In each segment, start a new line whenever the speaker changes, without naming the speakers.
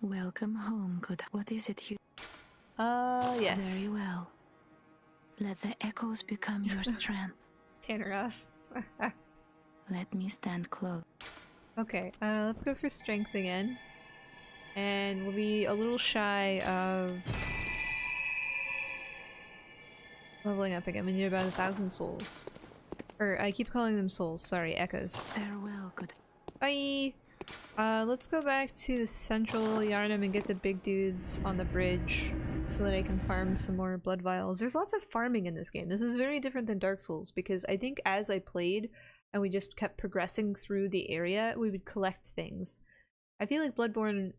Welcome home, good. What is it you?
Yes.
Very well. Let the echoes become your strength.
Tanner Ross.
Let me stand close.
Okay, let's go for strength again. And we'll be a little shy of leveling up again. We need about 1,000 souls. Or, I keep calling them souls, sorry, echoes.
Farewell, good.
Bye! Let's go back to the central Yharnam and get the big dudes on the bridge so that I can farm some more blood vials. There's lots of farming in this game. This is very different than Dark Souls because I think as I played and we just kept progressing through the area, we would collect things. I feel like Bloodborne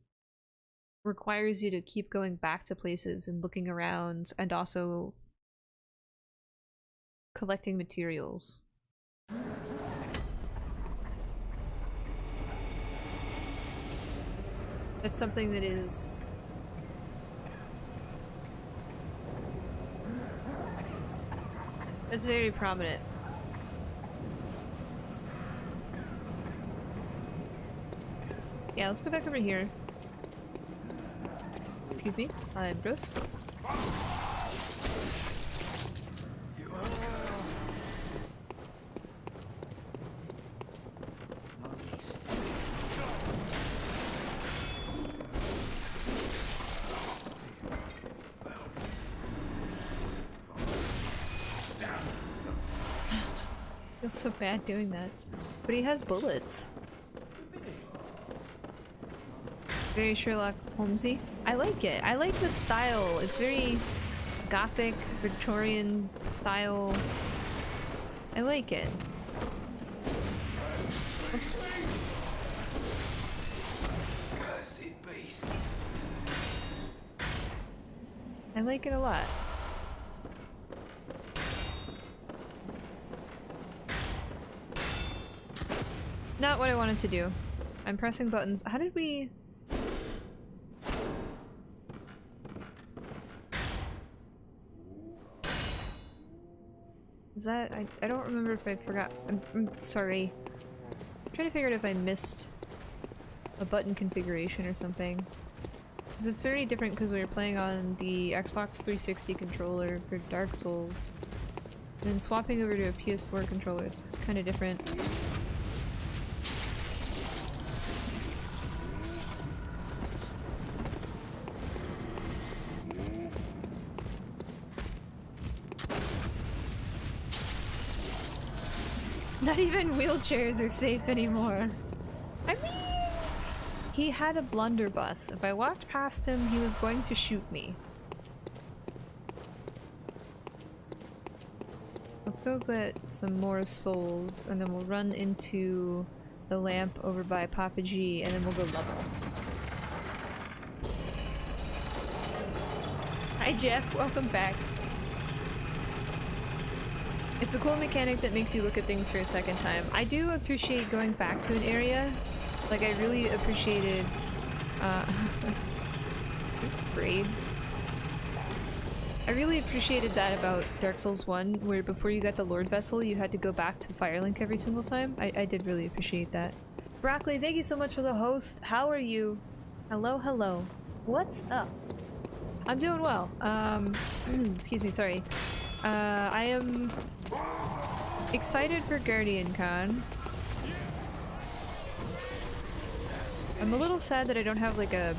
requires you to keep going back to places and looking around and also collecting materials. That's something that is very prominent. Yeah, let's go back over here. Excuse me, I'm Bruce. Feels so bad doing that. But he has bullets. Very Sherlock Holmesy. I like it. I like the style. It's very gothic, Victorian style. I like it. Oops. I like it a lot. Not what I wanted to do. I'm pressing buttons. How did we... Is that... I don't remember if I forgot. I'm sorry. I'm trying to figure out if I missed a button configuration or something. Because it's very different because we were playing on the Xbox 360 controller for Dark Souls. And then swapping over to a PS4 controller, it's kind of different. Not even wheelchairs are safe anymore. I mean, he had a blunderbuss. If I walked past him, he was going to shoot me. Let's go get some more souls, and then we'll run into the lamp over by Papa G, and then we'll go level. Hi Jeff, welcome back. It's a cool mechanic that makes you look at things for a second time. I do appreciate going back to an area. Like, I really appreciated, Braid. I really appreciated that about Dark Souls 1, where before you got the Lord Vessel, you had to go back to Firelink every single time. I did really appreciate that. Broccoli, thank you so much for the host. How are you? Hello, hello. What's up? I'm doing well. Excuse me, sorry. I am excited for Guardian Con. I'm a little sad that I don't have like a...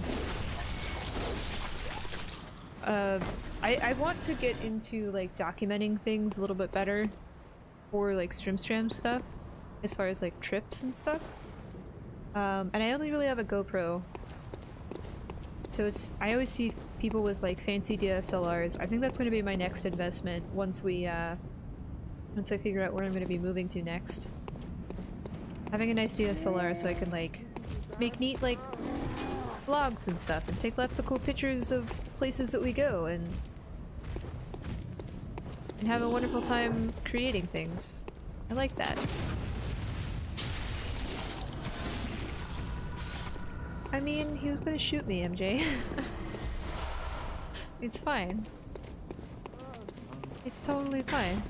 I want to get into like documenting things a little bit better for like Streamstram stuff, as far as like trips and stuff. And I only really have a GoPro. So it's, I always see people with like fancy DSLRs. I think that's going to be my next investment once we, once I figure out where I'm going to be moving to next. Having a nice DSLR so I can like make neat like vlogs and stuff and take lots of cool pictures of places that we go and have a wonderful time creating things. I like that. I mean, he was gonna shoot me, MJ. It's fine. It's totally fine.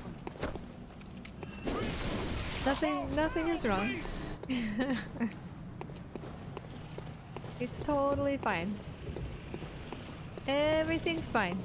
Nothing is wrong. It's totally fine. Everything's fine.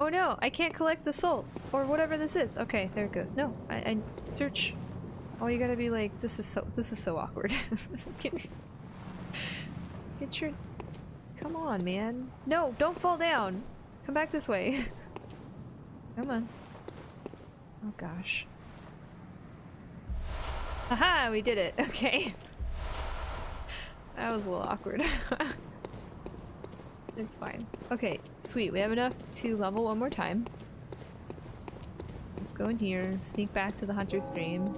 Oh no, I can't collect the soul or whatever this is. Okay, there it goes. No, I search. Oh, you gotta be like, this is so awkward. Get your, come on, man. No, don't fall down. Come back this way. Come on. Oh gosh. Haha, we did it. Okay. That was a little awkward. It's fine. Okay, sweet. We have enough to level one more time. Let's go in here, sneak back to the hunter's dream.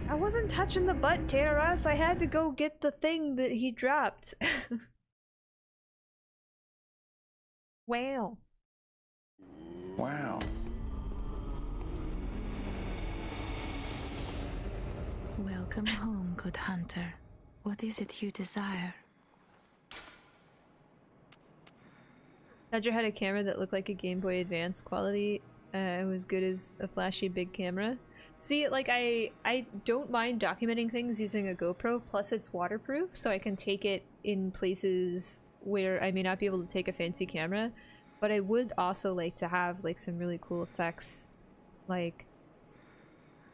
I wasn't touching the butt, Terras. I had to go get the thing that he dropped. Wow.
Wow.
Welcome home, good hunter. What is it you desire?
Dodger had a camera that looked like a Game Boy Advance quality. It was good as a flashy big camera. See, like I don't mind documenting things using a GoPro, plus it's waterproof, so I can take it in places where I may not be able to take a fancy camera. But I would also like to have like some really cool effects, like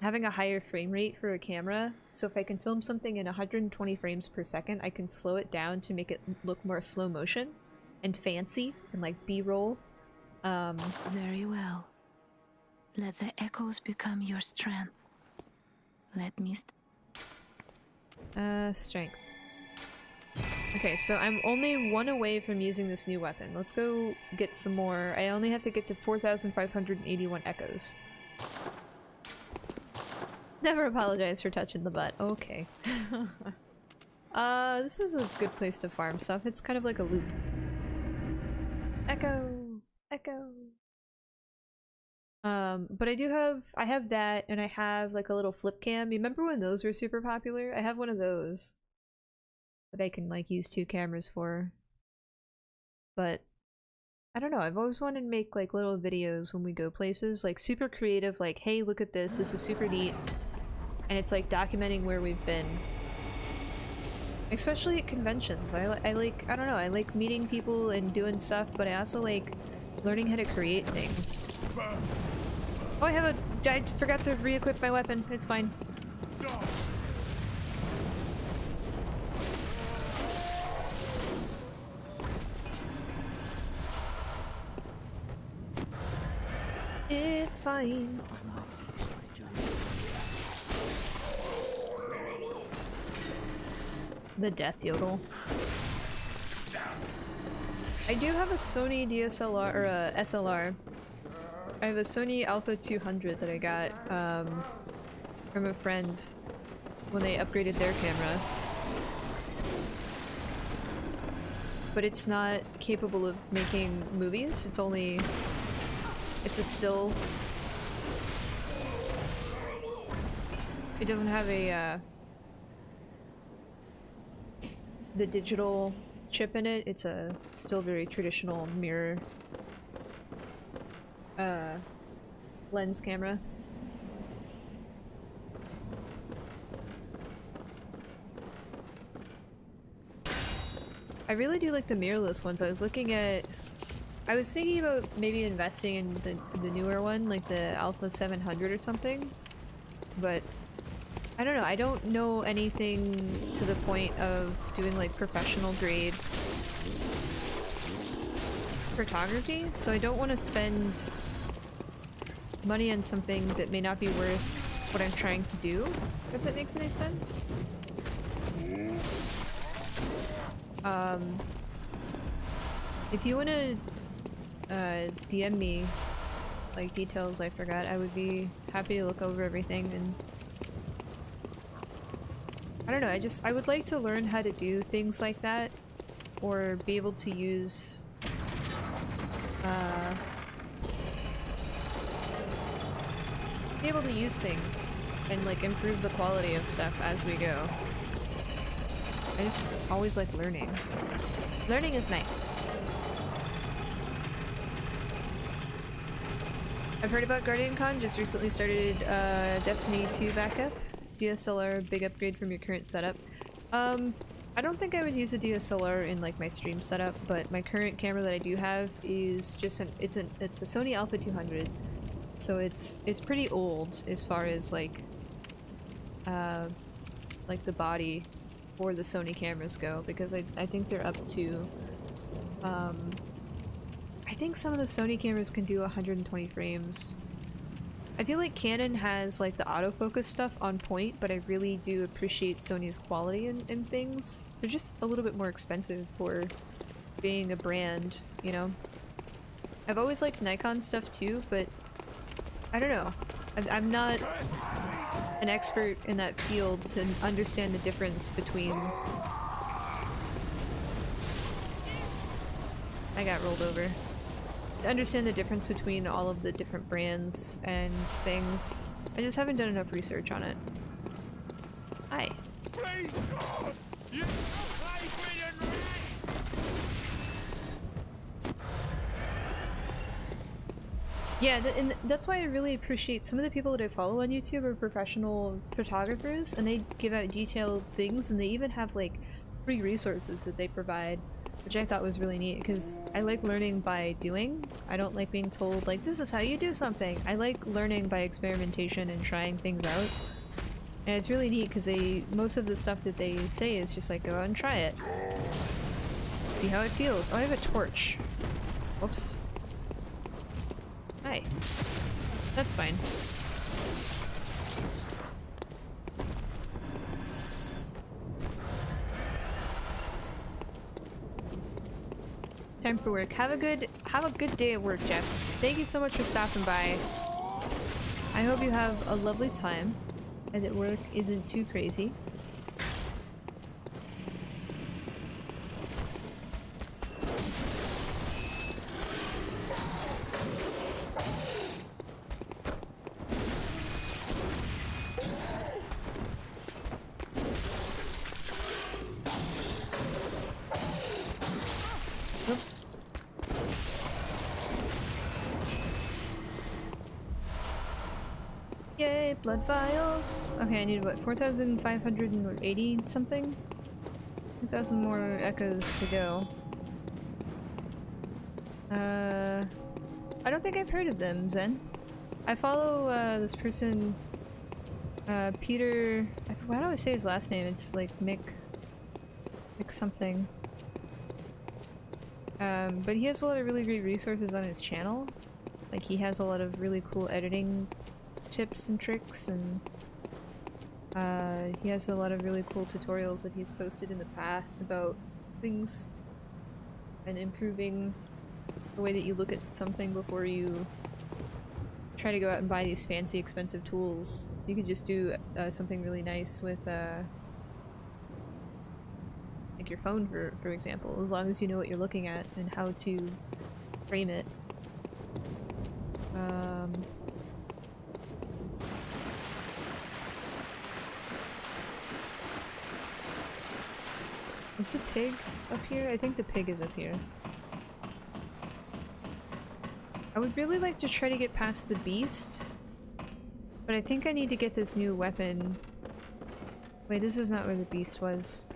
having a higher frame rate for a camera. So if I can film something in 120 frames per second, I can slow it down to make it look more slow motion and fancy and like B-roll.
Very well. Let the echoes become your strength. Let me
Strength. Okay, so I'm only one away from using this new weapon. Let's go get some more. I only have to get to 4,581 echoes. Never apologize for touching the butt. Okay. This is a good place to farm stuff. It's kind of like a loop. Echo! Echo! But I have that, and I have like a little flip cam. You remember when those were super popular? I have one of those that I can like use two cameras for. But I don't know, I've always wanted to make like little videos when we go places, like super creative, like, hey, look at this is super neat. And it's like documenting where we've been. Especially at conventions. I like, I don't know, I like meeting people and doing stuff, but I also like learning how to create things. Oh, I forgot to re-equip my weapon. It's fine. It's fine. The death yodel. I do have a Sony DSLR, or a SLR. I have a Sony Alpha 200 that I got from a friend when they upgraded their camera. But it's not capable of making movies. It's a still. It doesn't have a the digital chip in it. It's a still very traditional mirror lens camera. I really do like the mirrorless ones. I was thinking about maybe investing in the newer one, like the Alpha 700 or something, but I don't know. I don't know anything to the point of doing like professional grades photography, so I don't want to spend money on something that may not be worth what I'm trying to do, if that makes any sense. If you want to DM me like details I forgot, I would be happy to look over everything. And I don't know, I would like to learn how to do things like that, or be able to use things and like improve the quality of stuff as we go. I just always like learning. Learning is nice. I've heard about GuardianCon, just recently started Destiny 2 backup. DSLR, big upgrade from your current setup. I don't think I would use a DSLR in like my stream setup, but my current camera that I do have is just it's a Sony Alpha 200. So it's pretty old as far as like the body for the Sony cameras go, because I think they're up to I think some of the Sony cameras can do 120 frames. I feel like Canon has like the autofocus stuff on point, but I really do appreciate Sony's quality in things. They're just a little bit more expensive for being a brand, you know? I've always liked Nikon stuff too, but I don't know. I'm not an expert in that field to understand the difference between... I got rolled over. To understand the difference between all of the different brands and things. I just haven't done enough research on it. Hi. Yeah, and that's why I really appreciate some of the people that I follow on YouTube are professional photographers, and they give out detailed things, and they even have like free resources that they provide, which I thought was really neat, because I like learning by doing. I don't like being told like, this is how you do something. I like learning by experimentation and trying things out. And it's really neat because most of the stuff that they say is just like, go out and try it. See how it feels. Oh, I have a torch. Whoops. Hi. That's fine. Time for work. Have a good day at work, Jeff. Thank you so much for stopping by. I hope you have a lovely time and that work isn't too crazy. Oops. Yay, blood vials. Okay, I need what, 4,580 something? 2,000 more echoes to go. I don't think I've heard of them, Zen. I follow this person, Peter. Why do I say his last name? It's like Mick something. But he has a lot of really great resources on his channel. Like, he has a lot of really cool editing tips and tricks, and he has a lot of really cool tutorials that he's posted in the past about things and improving the way that you look at something before you try to go out and buy these fancy expensive tools. You can just do something really nice with like your phone, for example, as long as you know what you're looking at and how to frame it. Is the pig up here? I think the pig is up here. I would really like to try to get past the beast, but I think I need to get this new weapon. Wait, this is not where the beast was.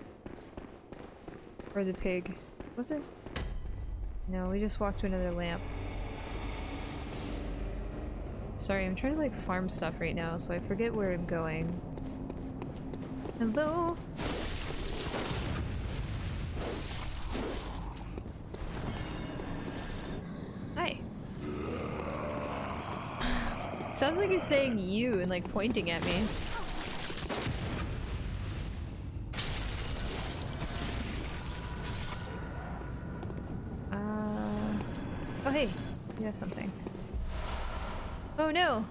Or the pig. Was it? No, we just walked to another lamp. Sorry, I'm trying to like farm stuff right now, so I forget where I'm going. Hello? Hi. Sounds like he's saying you and like pointing at me. Oh hey, you have something. Oh no!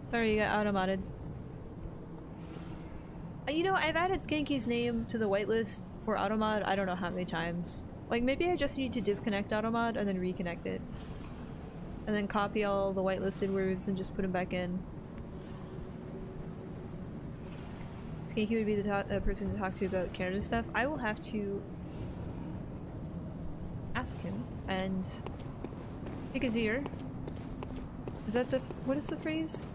Sorry, you got automated. You know, I've added Skanky's name to the whitelist for automod I don't know how many times. Like, maybe I just need to disconnect automod and then reconnect it. And then copy all the whitelisted words and just put them back in. asking if he would be the person to talk to about Canada stuff. I will have to ask him and pick his ear. Is that the— what is the phrase?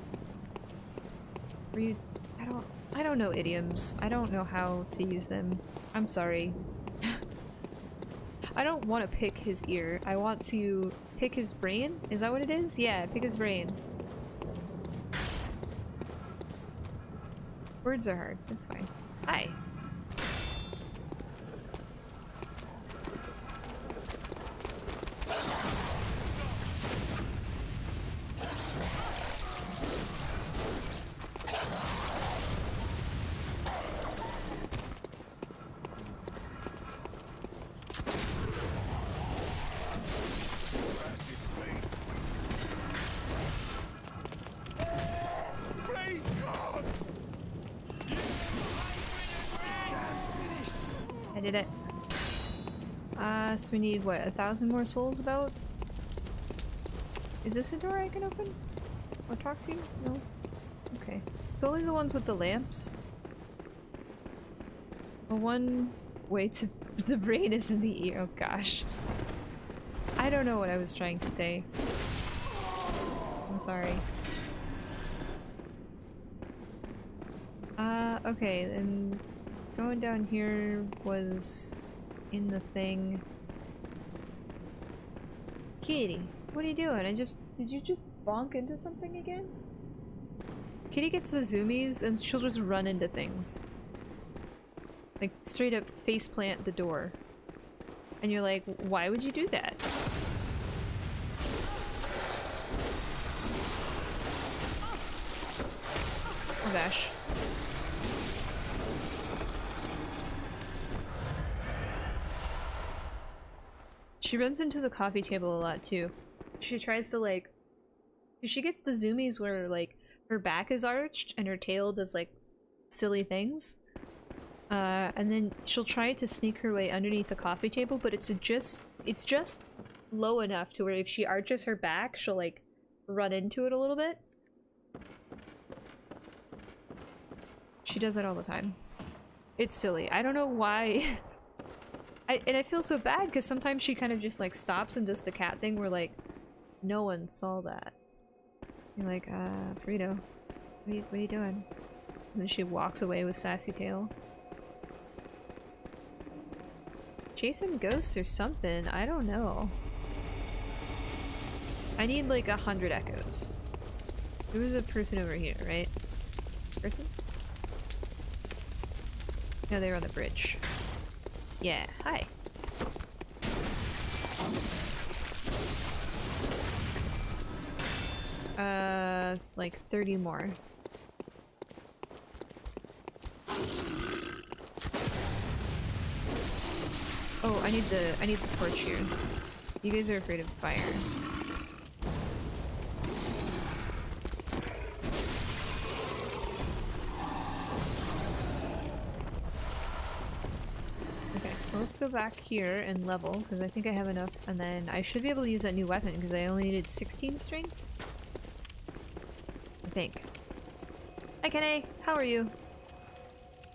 I don't know idioms. I don't know how to use them. I'm sorry. I don't want to pick his ear. I want to pick his brain? Is that what it is? Yeah, pick his brain. Words are hard. It's fine. Hi. I did it. So we need, what, 1,000 more souls about? Is this a door I can open? Or talk to you? No? Okay. It's only the ones with the lamps. Well, one way to— the brain is in the ear. Oh gosh. I don't know what I was trying to say. I'm sorry. Okay, then going down here was in the thing. Kitty, what are you doing? Did you just bonk into something again? Kitty gets the zoomies and she'll just run into things. Like, straight up faceplant the door. And you're like, why would you do that? Oh gosh. She runs into the coffee table a lot too. She tries to like— she gets the zoomies where like her back is arched and her tail does like silly things. And then she'll try to sneak her way underneath the coffee table, but it's just low enough to where if she arches her back, she'll like run into it a little bit. She does it all the time. It's silly. I don't know why. And I feel so bad because sometimes she kind of just like stops and does the cat thing where like no one saw that. You're like, Frito, what are you doing? And then she walks away with sassy tail. Chasing ghosts or something, I don't know. I need like 100 echoes. There was a person over here, right? Person? No, they were on the bridge. Yeah, hi. Like 30 more. Oh, I need the torch here. You guys are afraid of fire. Okay, so let's go back here and level, because I think I have enough, and then I should be able to use that new weapon, because I only needed 16 strength? I think. Hi Kenny! How are you?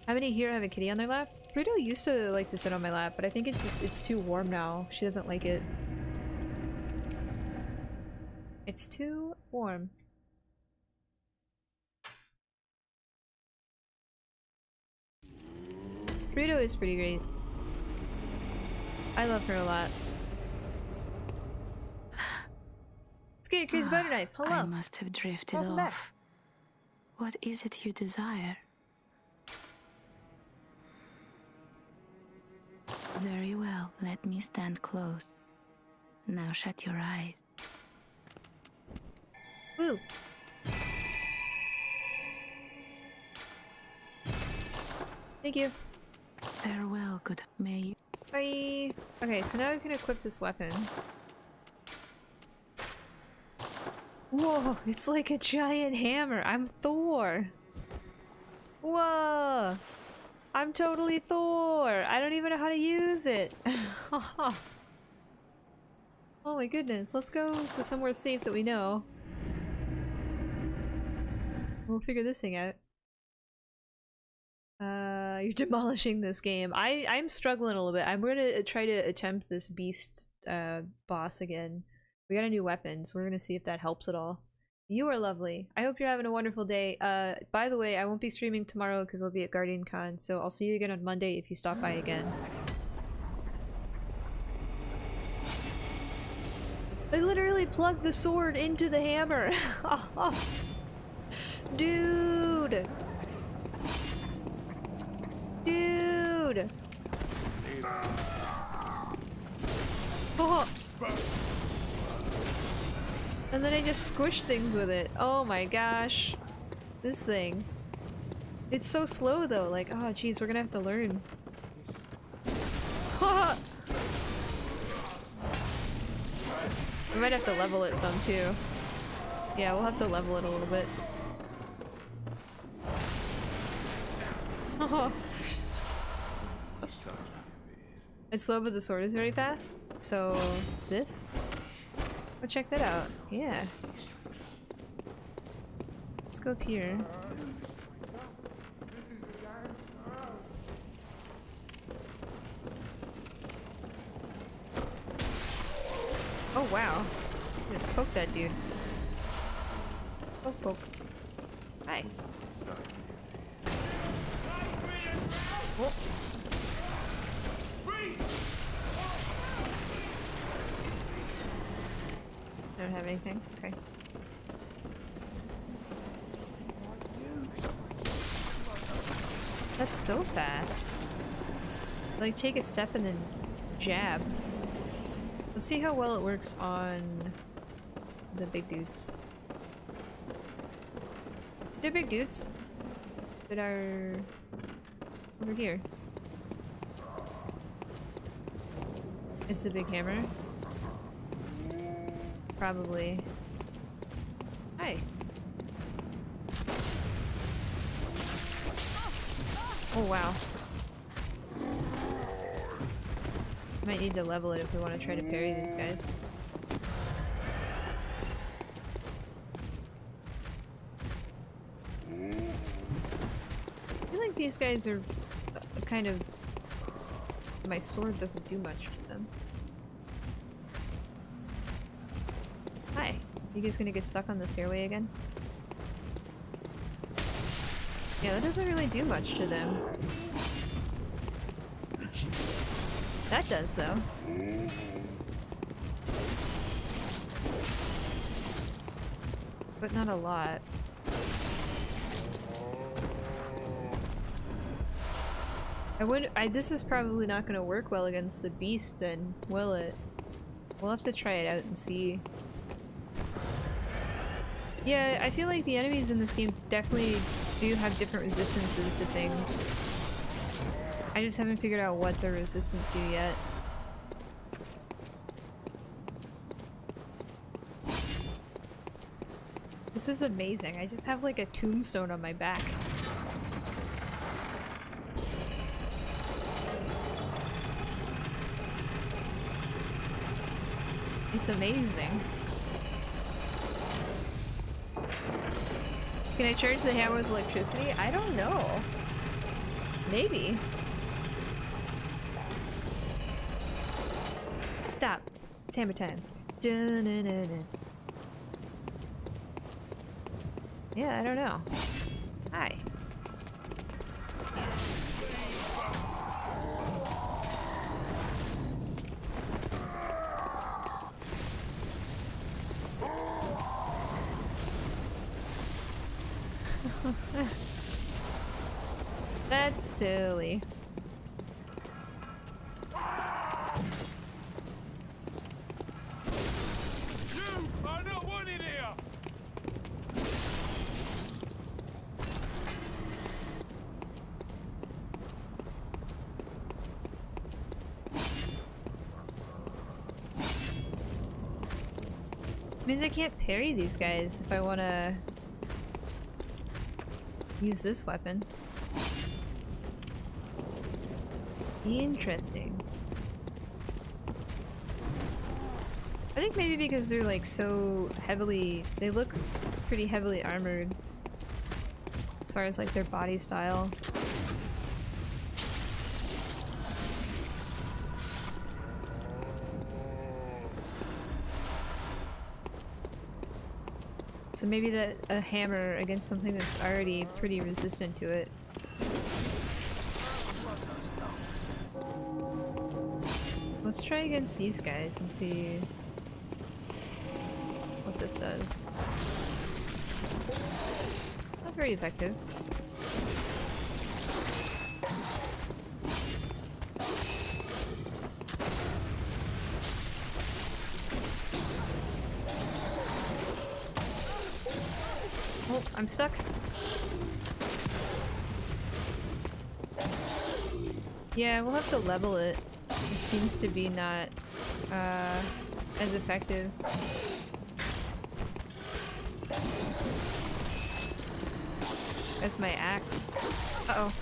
How many here have a kitty on their lap? Frito used to like to sit on my lap, but I think it's too warm now. She doesn't like it. It's too warm. Frito is pretty great. I love her a lot. Scary Crazy Butter Knife, hello!
I must have drifted
Welcome
off.
back.
What is it you desire? Very well, let me stand close. Now shut your eyes.
Woo! Thank you.
Farewell, good may you.
Bye! Okay, so now we can equip this weapon. Whoa, it's like a giant hammer. I'm Thor. Whoa! I'm totally Thor. I don't even know how to use it. Oh my goodness. Let's go to somewhere safe that we know. We'll figure this thing out. You're demolishing this game. I'm struggling a little bit. I'm gonna try to attempt this beast boss again. We got a new weapon, so we're gonna see if that helps at all. You are lovely. I hope you're having a wonderful day. By the way, I won't be streaming tomorrow because I'll be at Guardian Con, so I'll see you again on Monday if you stop by again. I literally plugged the sword into the hammer! Dude! Dude! Oh. And then I just squish things with it. Oh my gosh. This thing. It's so slow though, like, oh geez, we're gonna have to learn. We might have to level it some too. Yeah, we'll have to level it a little bit. It's slow, but the sword is very fast. So, this? Oh, check that out. Yeah. Let's go up here. Oh wow. Just poke that dude. Poke, poke. Hi. Oh. I don't have anything. Okay. That's so fast. Like, take a step and then jab. Let's see how well it works on the big dudes. They're big dudes that are over here. It's the big hammer. Probably. Hi. Oh wow. Might need to level it if we want to try to parry these guys. I feel like these guys are kind of... My sword doesn't do much to them. Hi. You guys gonna get stuck on the stairway again? Yeah, that doesn't really do much to them. That does, though. But not a lot. This is probably not gonna work well against the beast then, will it? We'll have to try it out and see. Yeah, I feel like the enemies in this game definitely do have different resistances to things. I just haven't figured out what they're resistant to yet. This is amazing. I just have like a tombstone on my back. It's amazing. Can I charge the hammer with electricity? I don't know. Maybe. Stop. It's hammer time. Dun-dun-dun-dun. Yeah, I don't know. Hi. That's silly.
You are not wanted here.
Means I can't parry these guys if I want to use this weapon. Interesting. I think maybe because they're like so heavily, they look pretty heavily armored as far as like their body style. So maybe that a hammer against something that's already pretty resistant to it. Let's try against these guys and see what this does. Not very effective. Oh, I'm stuck. Yeah, we'll have to level it. It seems to be not as effective. As my axe. Uh-oh.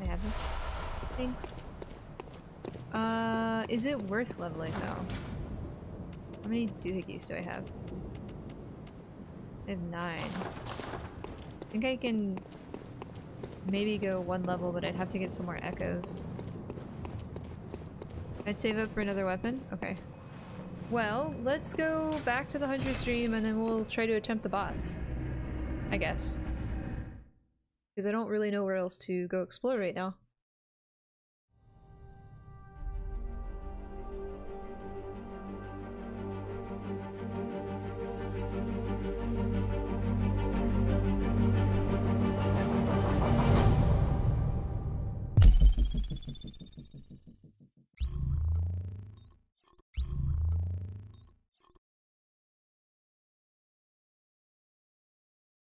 I have this. Thanks. Is it worth leveling though? How many doohickeys do I have? I have 9. I think I can maybe go 1 level, but I'd have to get some more echoes. I'd save up for another weapon? Okay. Well, let's go back to the Hunter's Dream and then we'll try to attempt the boss. I guess. Because I don't really know where else to go explore right now.